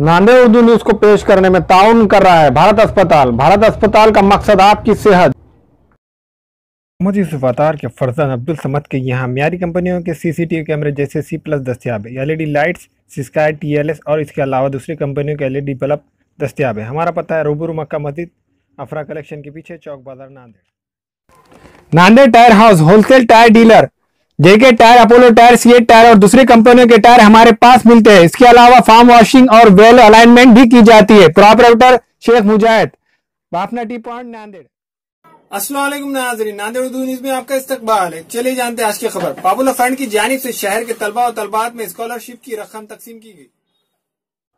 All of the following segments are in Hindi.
नांदेड़ उर्दू न्यूज को पेश करने में ताउन कर रहा है भारत अस्पताल। भारत अस्पताल का मकसद आपकी सेहत। मोहम्मद यूसुफ अतार के फरजंद अब्दुल समद के यहाँ म्यारी कंपनियों के सीसीटीवी कैमरे जैसे C+ दस्तियाब है। एलईडी लाइट्स, स्काई TLS और इसके अलावा दूसरी कंपनियों के एलईडी बल्ब दस्तियाब है। हमारा पता है रूबरू मक्का मस्जिद अफरा कलेक्शन के पीछे, Chowk Bazaar, Nanded. Nanded tyre house wholesale tyre dealer. JK tyre, Apollo tyre, CEAT tyre और दूसरी कंपनियों के टायर हमारे पास मिलते हैं। इसके अलावा फार्म वॉशिंग और वेल अलाइनमेंट भी की जाती है। प्रोपराइटर शेख मुजाहिद, बाफना टी पॉइंट, नांदेड़। अस्सलाम वालेकुम नाज़रीन, नांदेड़ उर्दू न्यूज में आपका इस्तकबाल है। चलिए जानते हैं आज की खबर। पॉपुलर फ्रंट की जानिब से शहर के तलबा और तलबात में स्कॉलरशिप की रकम तकसीम की गई।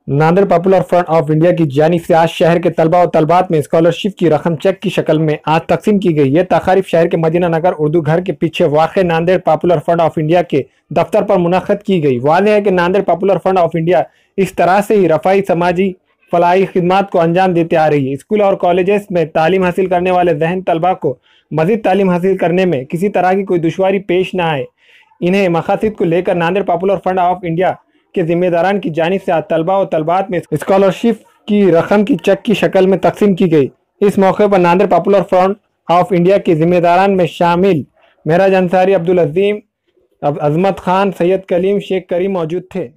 Nanded popular front of India की जानिब से आज शहर के तलबा और तलबात में स्कॉलरशिप की रकम चेक की शक्ल में आज तकसीम की गई। यह तकारीब शहर के मदीना नगर उर्दू घर के पीछे वाक़े Nanded popular front of India के दफ्तर पर मुनक़्क़द की गई। वाज़ेह है कि Nanded popular front of India इस तरह से ही रफ़ाई समाजी फलाही खिदमात को अंजाम देते आ रही है। स्कूल और कॉलेजेस में तालीम हासिल करने वाले जहन तलबा को मज़ीद तालीम हासिल करने में किसी तरह की कोई दुश्वारी पेश न आए, इन्हें मकासद को लेकर Nanded popular front of India के जिम्मेदारान की जानिब से आज तलबा और तलबात में स्कॉलरशिप की रकम की चेक की शक्ल में तकसीम की गई। इस मौके पर Nanded popular front of India के जिम्मेदारान में शामिल महराज अंसारी, अब्दुल अजीम, अजमत खान, सैयद कलीम, शेख करीम मौजूद थे।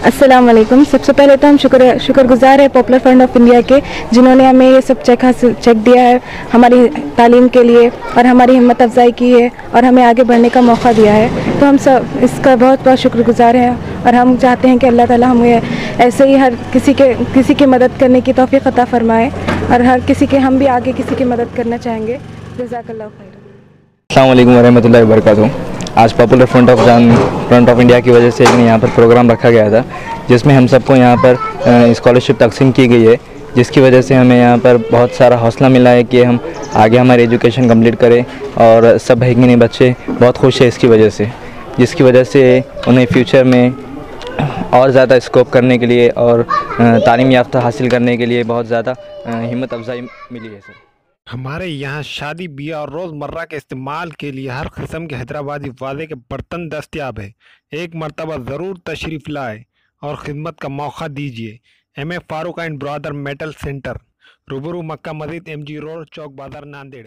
अस्सलाम वालेकुम। सबसे पहले तो हम शुक्रगुजार है पॉपुलर फ्रंट ऑफ इंडिया के, जिन्होंने हमें ये सब चेक दिया है हमारी तालीम के लिए और हमारी हिम्मत अफजाई की है और हमें आगे बढ़ने का मौका दिया है। तो हम सब इसका बहुत बहुत शुक्रगुजार हैं और हम चाहते हैं कि अल्लाह ताला हमें ऐसे ही हर किसी की मदद करने की तौफीक अता फरमाए और हर किसी के हम भी आगे किसी की मदद करना चाहेंगे। जज़ाकल्लाहु खैर। अस्सलाम वालेकुम वरहमतुल्लाहि वबरकातुहू। आज पॉपुलर फ्रंट ऑफ इंडिया की वजह से एक यहाँ पर प्रोग्राम रखा गया था, जिसमें हम सबको यहाँ पर स्कॉलरशिप तकसीम की गई है, जिसकी वजह से हमें यहाँ पर बहुत सारा हौसला मिला है कि हम आगे हमारी एजुकेशन कंप्लीट करें। और सब भगिनी बच्चे बहुत खुश है इसकी वजह से, जिसकी वजह से उन्हें फ्यूचर में और ज़्यादा स्कोप करने के लिए और तालीम याफ्ता हासिल करने के लिए बहुत ज़्यादा हिम्मत अफजाई मिली है सर। हमारे यहाँ शादी ब्याह और रोज़मर्रा के इस्तेमाल के लिए हर किस्म के हैदराबादी वाज़े के बर्तन दस्तियाब है। एक मरतबा ज़रूर तशरीफ़ लाए और ख़िदमत का मौका दीजिए। MF Farooq and brother metal centre, रूबरू मक्का मस्जिद, MG रोड, चौक बाज़ार, नांदेड़।